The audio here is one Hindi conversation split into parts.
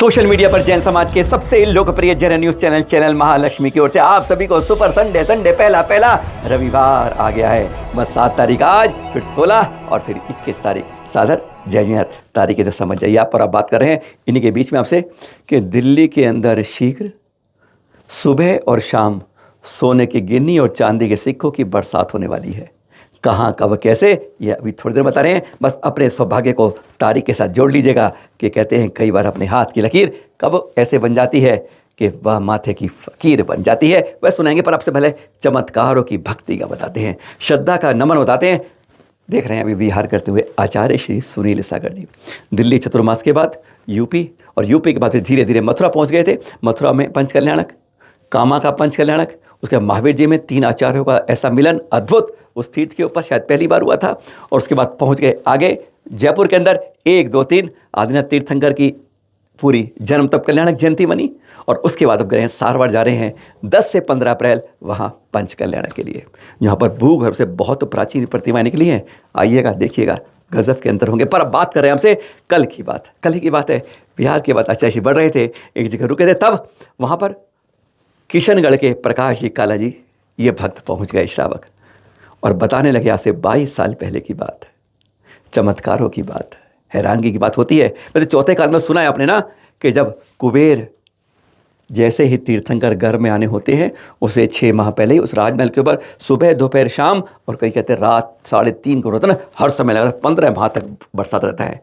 सोशल मीडिया पर जैन समाज के सबसे लोकप्रिय जैन न्यूज चैनल महालक्ष्मी की ओर से आप सभी को सुपर संडे पहला रविवार आ गया है। बस 7 तारीख आज, फिर 16 और फिर 21 तारीख सादर जय जिहाद तारीखें तो समझ जाइए आप। और आप बात कर रहे हैं इन्हीं के बीच में आपसे कि दिल्ली के अंदर शीघ्र सुबह और शाम सोने की गिन्नी और चांदी के सिक्कों की बरसात होने वाली है। कहाँ कब कैसे ये अभी थोड़ी देर बता रहे हैं। बस अपने सौभाग्य को तारीख के साथ जोड़ लीजिएगा कि कहते हैं कई बार अपने हाथ की लकीर कब ऐसे बन जाती है कि वह माथे की फकीर बन जाती है। वह सुनाएंगे, पर आपसे पहले चमत्कारों की भक्ति का बताते हैं, श्रद्धा का नमन बताते हैं। देख रहे हैं अभी विहार करते हुए आचार्य श्री सुनील सागर जी दिल्ली चतुर्मास के बाद यूपी, और यूपी के बाद फिर धीरे धीरे मथुरा पहुँच गए थे। मथुरा में पंचकल्याणक, कामा का पंचकल्याणक, उसके महावीर जी में 3 आचार्यों का ऐसा मिलन अद्भुत उस तीर्थ के ऊपर शायद पहली बार हुआ था। और उसके बाद पहुंच गए आगे जयपुर के अंदर 1, 2, 3 आदिनाथ तीर्थंकर की पूरी जन्म तप कल्याणक जयंती बनी। और उसके बाद अब गए हैं सारवाड़, जा रहे हैं 10 से 15 अप्रैल वहाँ पंचकल्याणक के लिए, जहाँ पर भूगर्भ से बहुत प्राचीन प्रतिमाएं निकली हैं। आइएगा देखिएगा, गजब के अंतर होंगे। पर अब बात कर रहे हैं हमसे कल की बात। कल ही की बात है, बिहार के बाद आचार्य बढ़ रहे थे, एक जगह रुके थे, तब वहाँ पर किशनगढ़ के प्रकाश जी काला जी ये भक्त पहुंच गए श्रावक, और बताने लगे आज से 22 साल पहले की बात है। चमत्कारों की बात, हैरानगी की बात होती है। वैसे चौथे काल में सुना है आपने ना कि जब कुबेर जैसे ही तीर्थंकर घर में आने होते हैं, उसे 6 माह पहले ही उस राजमहल के ऊपर सुबह दोपहर शाम और कई कहते हैं रात 3:30 को रत्न हर समय लगा 15 माह तक बरसात रहता है।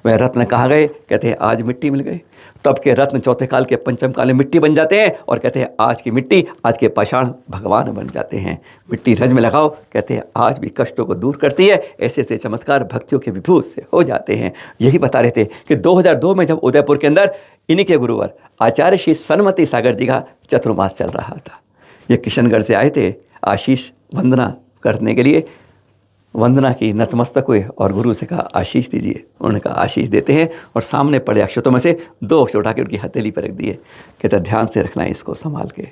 वह रत्न कहाँ गए? कहते हैं आज मिट्टी मिल गई। तब के रत्न चौथे काल के पंचम काल में मिट्टी बन जाते हैं, और कहते हैं आज की मिट्टी, आज के पाषाण भगवान बन जाते हैं। मिट्टी रज में लगाओ, कहते हैं आज भी कष्टों को दूर करती है। ऐसे ऐसे चमत्कार भक्तियों के विभूत से हो जाते हैं। यही बता रहे थे कि 2002 में जब उदयपुर के अंदर इन्हीं के गुरुवर आचार्य श्री सन्मति सागर जी का चतुर्मास चल रहा था। ये किशनगढ़ से आए थे आशीष वंदना करने के लिए। वंदना की, नतमस्तक हुए और गुरु से कहा आशीष दीजिए। उन्होंने कहा आशीष देते हैं, और सामने पड़े अक्षतों में से 2 अक्षत उठा के उनकी हथेली पर रख दिए। कहते ध्यान से रखना है इसको संभाल के,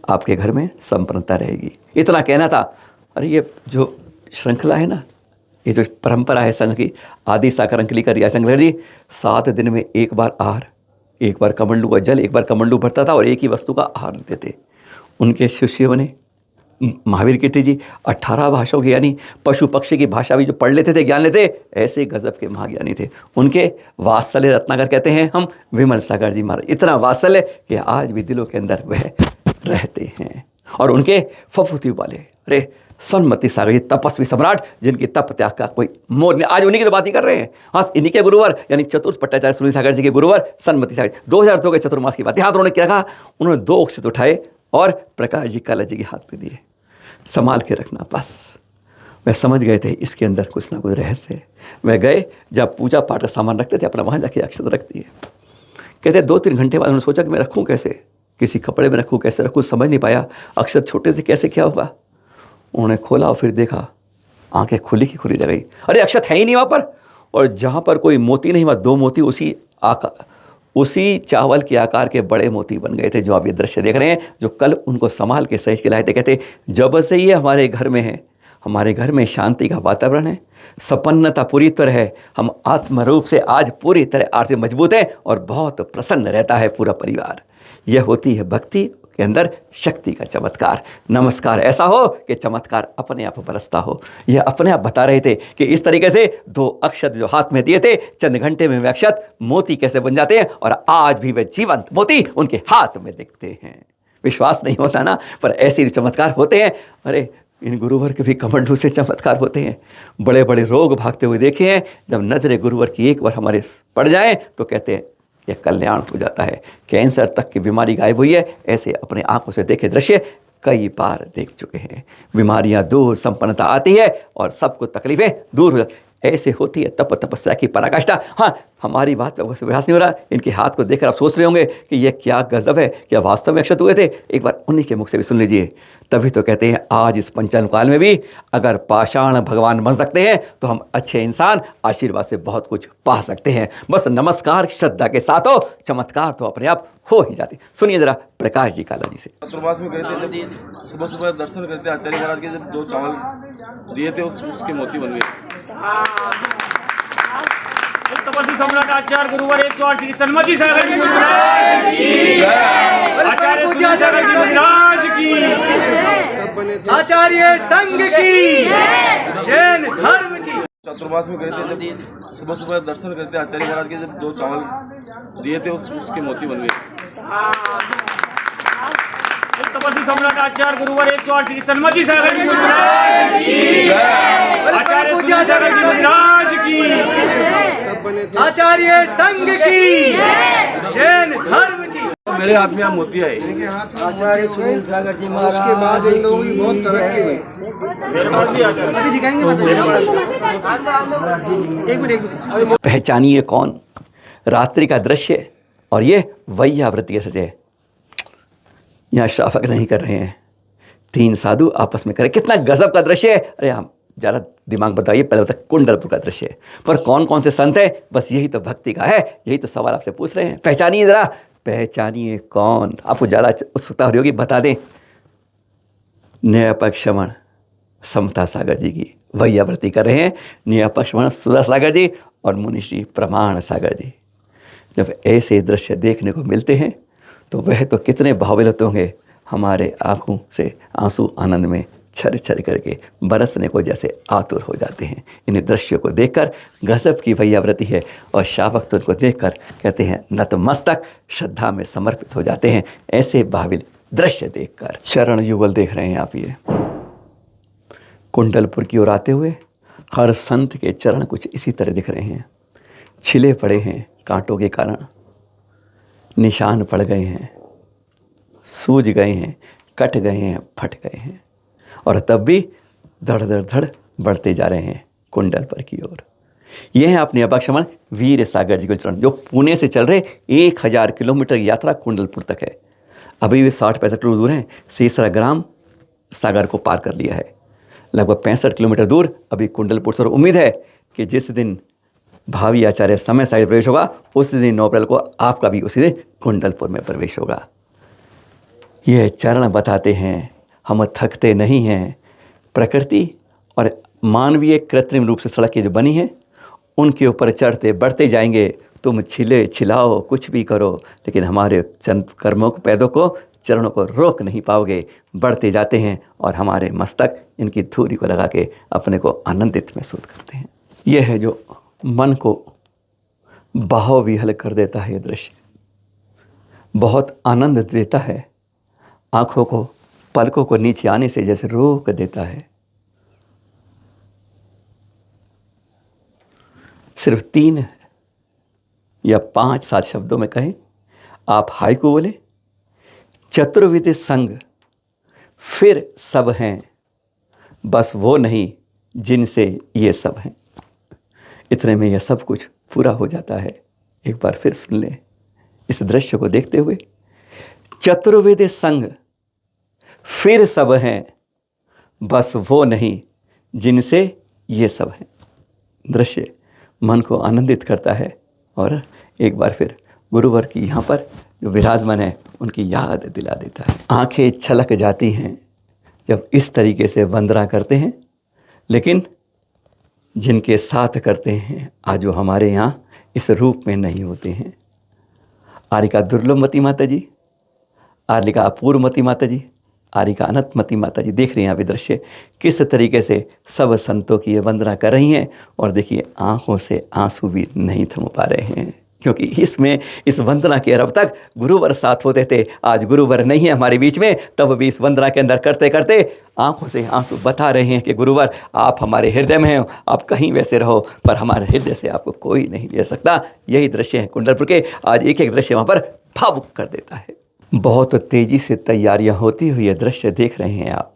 आपके घर में संपन्नता रहेगी। इतना कहना था। अरे ये जो श्रृंखला है ना, ये जो परंपरा है संघ की, आदि साकर अंकली का रिया शंकर जी 7 दिन में एक बार आहार, एक बार कमंडलू का जल, एक बार कमंडलू भरता था, और एक ही वस्तु का आहार लेते थे। उनके शिष्य बने महावीर कीर्ति जी 18 भाषाओं की, यानी पशु पक्षी की भाषा भी जो पढ़ लेते थे, ज्ञान लेते, ऐसे गजब के महाज्ञानी थे। उनके वात्सल्य रत्नाकर कहते हैं हम विमल सागर जी महाराज, इतना वात्सल्य कि आज भी दिलों के अंदर वह रहते हैं। और उनके फफूती वाले, अरे सन्मति सागर जी तपस्वी सम्राट, जिनकी तप त्याग का कोई मोल नहीं। आज उन्हीं की तो बात ही कर रहे हैं। हाँ, इन्हीं के गुरुवर यानी चतुर्थ पट्टाचार्य सुनील सागर जी के गुरुवर सन्मति सागर 2002 के चतुर्मास की बात। यहाँ तो उन्होंने क्या कहा? उन्होंने 2 अक्षत उठाए और प्रकाश जी काला जी के हाथ पे दिए, संभाल के रखना। बस वह समझ गए थे इसके अंदर कुछ ना कुछ रहस्य है। वह गए, जब पूजा पाठ का सामान रखते थे अपना, वहाँ जाके अक्षत रख दिए। कहते 2-3 घंटे बाद उन्होंने सोचा कि मैं रखूँ कैसे, किसी कपड़े में रखूँ, कैसे रखूँ, समझ नहीं पाया। अक्षत छोटे से कैसे क्या होगा। उन्होंने खोला और फिर देखा, आंखें खुली की खुली रह गई। अरे अक्षत है ही नहीं वहाँ पर, और जहाँ पर कोई मोती नहीं, वहाँ 2 मोती उसी चावल के आकार के बड़े मोती बन गए थे, जो आप ये दृश्य देख रहे हैं, जो कल उनको संभाल के सहेज के लाए थे। कहते जब से ये हमारे घर में है, हमारे घर में शांति का वातावरण है, संपन्नता पूरी तरह है, हम आत्म रूप से आज पूरी तरह आर्थिक मजबूत हैं, और बहुत प्रसन्न रहता है पूरा परिवार। यह होती है भक्ति के अंदर शक्ति का चमत्कार। नमस्कार ऐसा हो कि चमत्कार अपने आप बरसता हो। यह अपने आप बता रहे थे कि इस तरीके से 2 अक्षत जो हाथ में दिए थे, चंद घंटे में वे अक्षत मोती कैसे बन जाते हैं, और आज भी वे जीवंत मोती उनके हाथ में दिखते हैं। विश्वास नहीं होता ना, पर ऐसे चमत्कार होते हैं। अरे इन गुरुवर के भी कमंडलू से चमत्कार होते हैं। बड़े बड़े रोग भागते हुए देखे हैं। जब नजरे गुरुवर की एक बार हमारे पड़ जाए तो कहते हैं यह कल्याण हो जाता है। कैंसर तक की बीमारी गायब हुई है। ऐसे अपने आंखों से देखे दृश्य कई बार देख चुके हैं। बीमारियां दूर, संपन्नता आती है, और सबको तकलीफें दूर हो जाती। ऐसे होती है तपस्या की पराकाष्ठा। हाँ, हमारी बात पर विश्वास नहीं हो रहा, इनके हाथ को देखकर आप सोच रहे होंगे कि यह क्या गजब है, क्या वास्तव में अक्षत हुए थे। एक बार उन्हीं के मुख से भी सुन लीजिए। तभी तो कहते हैं आज इस पंचम काल में भी अगर पाषाण भगवान बन सकते हैं, तो हम अच्छे इंसान आशीर्वाद से बहुत कुछ पा सकते हैं। बस नमस्कार श्रद्धा के साथ हो, चमत्कार तो अपने आप हो ही जाते। सुनिए जरा प्रकाश जी काला जी से। चतुर्मास में गए थे, जब सुबह सुबह दर्शन करते आचार्य महाराज के, जब 2 चावल दिए थे उसके मोती बन गए। तपस्वी सम्राट आचार्य गुरुवर 108 श्री सन्मति सागर जी महाराज की आचार्य सूर्य सागर जी महाराज की आचार्य संघ की जैन धर्म की। चतुर्मास में गए थे, जब सुबह सुबह दर्शन करते आचार्य महाराज के, जब 2 चावल दिए थे उसके मोती बन गए। तपस्वी सम्राट आचार्य गुरुवर 108 श्री सन्मति सागर जी महाराज की आचार्य सूर्य सागर जी महाराज की आचार्य संघ की जैन धर्म की। मेरे हाथ में आप मोती आए, आचार्य सुनील सागर जी महाराज। उसके बाद इन लोगों की बहुत तरक्की हुई। मेरे पास भी आचार्य अभी दिखाएंगे, एक मिनट। पहचानिए कौन, रात्रि का दृश्य और ये वैयावृत्ति का सजय। यहाँ शाफक नहीं कर रहे हैं, 3 साधु आपस में करें। कितना गजब का दृश्य है। अरे हम ज़्यादा दिमाग बताइए, पहले होता कुंडलपुर का दृश्य है, पर कौन कौन से संत है, बस यही तो भक्ति का है। यही तो सवाल आपसे पूछ रहे हैं। पहचानिए ज़रा, पहचानिए कौन। आपको ज़्यादा उत्सुकता हो रही होगी, बता दें। न्यायपक्षमण समता सागर जी की वैयावृत्ति कर रहे हैं। न्यायपक्षमण सुधा सागर जी और मुनिश्री प्रमाण सागर जी। जब ऐसे दृश्य देखने को मिलते हैं तो वह तो कितने भावुक होंगे, हमारे आंखों से आंसू आनंद में छर छर करके बरसने को जैसे आतुर हो जाते हैं। इन दृश्यों को देखकर गजब की वैयावृत्ति है, और शावक तो उनको देखकर कहते हैं नतमस्तक श्रद्धा में समर्पित हो जाते हैं। ऐसे भाविल दृश्य देखकर चरण युगल देख रहे हैं आप। ये कुंडलपुर की ओर आते हुए हर संत के चरण कुछ इसी तरह दिख रहे हैं। छिले पड़े हैं कांटों के कारण, निशान पड़ गए हैं, सूज गए हैं, कट गए हैं, फट गए हैं, और तब भी धड़ धड़ धड़ बढ़ते जा रहे हैं कुंडलपुर की ओर। ये हैं अपने अपक्षमण वीर सागर जी के चरण, जो पुणे से चल रहे 1000 किलोमीटर यात्रा कुंडलपुर तक है। अभी भी 60-65 किलोमीटर दूर हैं। सीसरा ग्राम सागर को पार कर लिया है। लगभग 65 किलोमीटर दूर अभी कुंडलपुर से। उम्मीद है कि जिस दिन भावी आचार्य समय सागर प्रवेश होगा, उस दिन 9 अप्रैल को आपका भी उसी दिन कुंडलपुर में प्रवेश होगा। यह चरण बताते हैं हम थकते नहीं हैं। प्रकृति और मानवीय कृत्रिम रूप से सड़कें जो बनी हैं, उनके ऊपर चढ़ते बढ़ते जाएंगे। तुम छिले छिलाओ कुछ भी करो, लेकिन हमारे चंद कर्मों को, पैदों को, चरणों को रोक नहीं पाओगे। बढ़ते जाते हैं और हमारे मस्तक इनकी धूरी को लगा के अपने को आनंदित महसूस करते हैं। यह है जो मन को बहाव विहल कर देता है। ये दृश्य बहुत आनंद देता है, आंखों को, पलकों को नीचे आने से जैसे रोक देता है। सिर्फ 3 या 5-7 शब्दों में कहें, आप हाइकू बोले, चतुर्विध संग फिर सब हैं, बस वो नहीं जिनसे ये सब हैं। इतने में यह सब कुछ पूरा हो जाता है। एक बार फिर सुन लें इस दृश्य को देखते हुए। चतुर्विध संग फिर सब हैं, बस वो नहीं जिनसे ये सब हैं। दृश्य मन को आनंदित करता है, और एक बार फिर गुरुवर की यहाँ पर जो विराजमान है उनकी याद दिला देता है। आंखें छलक जाती हैं जब इस तरीके से वंदना करते हैं, लेकिन जिनके साथ करते हैं आज वो हमारे यहाँ इस रूप में नहीं होते हैं। आरिका दुर्लभमती माता जी, आरिका अपूर्वमती माता जी, आरिका अनंतमती माता जी, देख रही हैं आप ये दृश्य किस तरीके से सब संतों की ये वंदना कर रही हैं। और देखिए आंखों से आंसू भी नहीं थम पा रहे हैं, क्योंकि इसमें इस वंदना के रब तक गुरुवर साथ होते थे। आज गुरुवर नहीं है हमारे बीच में, तब भी इस वंदना के अंदर करते करते आंखों से आंसू बता रहे हैं कि गुरुवर आप हमारे हृदय में हैं, आप कहीं वैसे रहो, पर हमारे हृदय से आपको कोई नहीं ले सकता। यही दृश्य है कुंडलपुर के। आज एक एक दृश्य वहाँ पर भावुक कर देता है। बहुत तेज़ी से तैयारियाँ होती हुई ये दृश्य देख रहे हैं आप।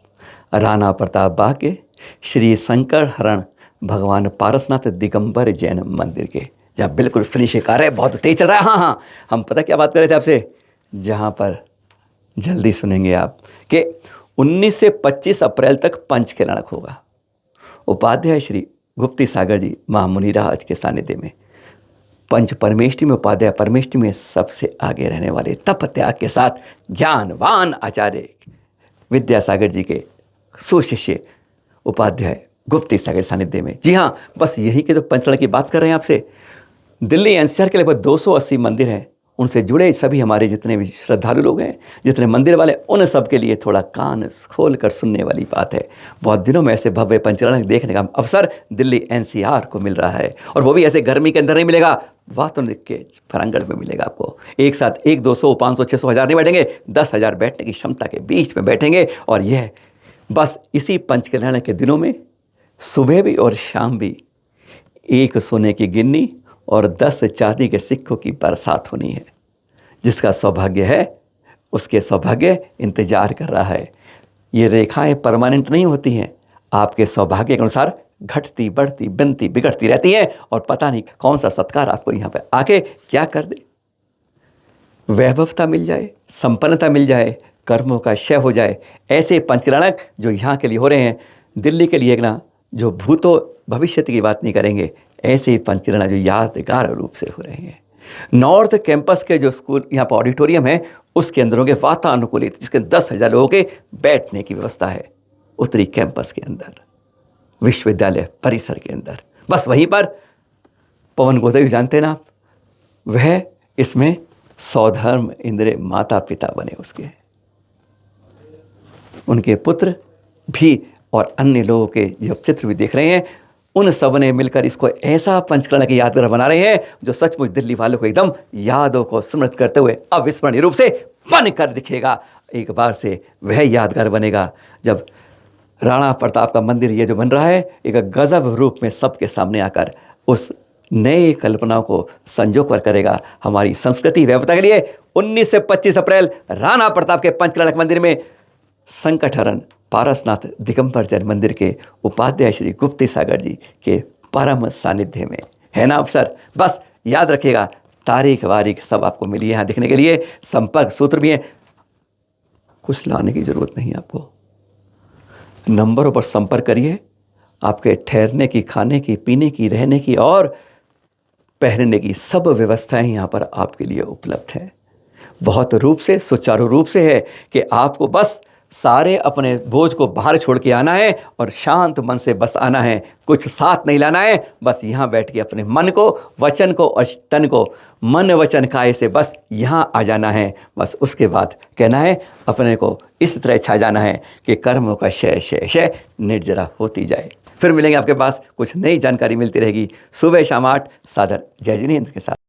राणा प्रताप बाग के श्री शंकर हरण भगवान पारसनाथ दिगंबर जैन मंदिर के, जहाँ बिल्कुल फिनिशिंग कार्य है, बहुत तेज चल रहा है। हाँ, हम पता क्या बात कर रहे थे आपसे, जहाँ पर जल्दी सुनेंगे आप कि 19 से 25 अप्रैल तक पंच कल्याणक होगा। उपाध्याय श्री गुप्ती सागर जी महामुनिराज के सानिध्य में पंच परमेष्टि में, उपाध्याय परमेष्टि में सबसे आगे रहने वाले तप त्याग के साथ ज्ञानवान आचार्य विद्यासागर जी के सुशिष्य उपाध्याय गुप्ती सागर सानिध्य में। जी हाँ, बस यही के तो पंचकर्ण की बात कर रहे हैं आपसे। दिल्ली एनसीआर के लगभग 280 मंदिर हैं। उनसे जुड़े सभी हमारे जितने भी श्रद्धालु लोग हैं, जितने मंदिर वाले, उन सब के लिए थोड़ा कान खोल कर सुनने वाली बात है। बहुत दिनों में ऐसे भव्य पंचरण देखने का अवसर दिल्ली एनसीआर को मिल रहा है, और वो भी ऐसे गर्मी के अंदर नहीं मिलेगा, वातावरण के प्रांगण में मिलेगा आपको। एक साथ 1, 200, 500, 600, 1000 नहीं बैठेंगे, 10,000 बैठने की क्षमता के बीच में बैठेंगे। और यह बस इसी पंचकल्याण के दिनों में सुबह भी और शाम भी 1 सोने की गिन्नी और 10 चांदी के सिक्कों की बरसात होनी है। जिसका सौभाग्य है, उसके सौभाग्य इंतजार कर रहा है। ये रेखाएं परमानेंट नहीं होती हैं, आपके सौभाग्य के अनुसार घटती बढ़ती बनती बिगड़ती रहती हैं, और पता नहीं कौन सा सत्कार आपको यहाँ पे आके क्या कर दे। वैभवता मिल जाए, संपन्नता मिल जाए, कर्मों का क्षय हो जाए। ऐसे पंचकल्याणक जो यहाँ के लिए हो रहे हैं, दिल्ली के लिए एक ना, जो भूतो भविष्य की बात नहीं करेंगे, ऐसे ही पंचकल्याण जो यादगार रूप से हो रहे हैं। नॉर्थ कैंपस के जो स्कूल यहाँ पर ऑडिटोरियम है, उसके अंदर होंगे वातानुकूलित, जिसके 10,000 लोगों के बैठने की व्यवस्था है। उत्तरी कैंपस के अंदर, विश्वविद्यालय परिसर के अंदर, बस वहीं पर पवन गोदई जानते ना आप, वह इसमें सौधर्म इंद्र माता पिता बने उसके, उनके पुत्र भी और अन्य लोगों के जो चित्र भी देख रहे हैं, उन सब ने मिलकर इसको ऐसा पंचकल्याण की यादगार बना रहे हैं जो सचमुच दिल्ली वालों को एकदम यादों को स्मृत करते हुए अविस्मरणीय रूप से बन कर दिखेगा। एक बार से वह यादगार बनेगा जब राणा प्रताप का मंदिर ये जो बन रहा है, एक गजब रूप में सबके सामने आकर उस नए कल्पनाओं को संजो कर करेगा। हमारी संस्कृति वैभवता के लिए 19 से 25 अप्रैल राणा प्रताप के पंचकल्याण मंदिर में संकटहरण पारसनाथ दिगंबर जैन मंदिर के उपाध्याय श्री गुप्ती सागर जी के परम सानिध्य में है ना अवसर। बस याद रखिएगा, तारीख वारीख सब आपको मिली है यहाँ देखने के लिए, संपर्क सूत्र भी है, कुछ लाने की ज़रूरत नहीं आपको। नंबरों पर संपर्क करिए, आपके ठहरने की, खाने की, पीने की, रहने की और पहनने की सब व्यवस्थाएं यहाँ पर आपके लिए उपलब्ध हैं। बहुत रूप से, सुचारू रूप से है कि आपको बस सारे अपने बोझ को बाहर छोड़ के आना है और शांत मन से बस आना है, कुछ साथ नहीं लाना है। बस यहाँ बैठ के अपने मन को, वचन को और तन को, मन वचन काये से बस यहाँ आ जाना है। बस उसके बाद कहना है, अपने को इस तरह छा जाना है कि कर्मों का क्षय क्षय क्षय निर्जरा होती जाए। फिर मिलेंगे आपके पास, कुछ नई जानकारी मिलती रहेगी सुबह शाम 8 सादर जय जिनेंद्र के साथ।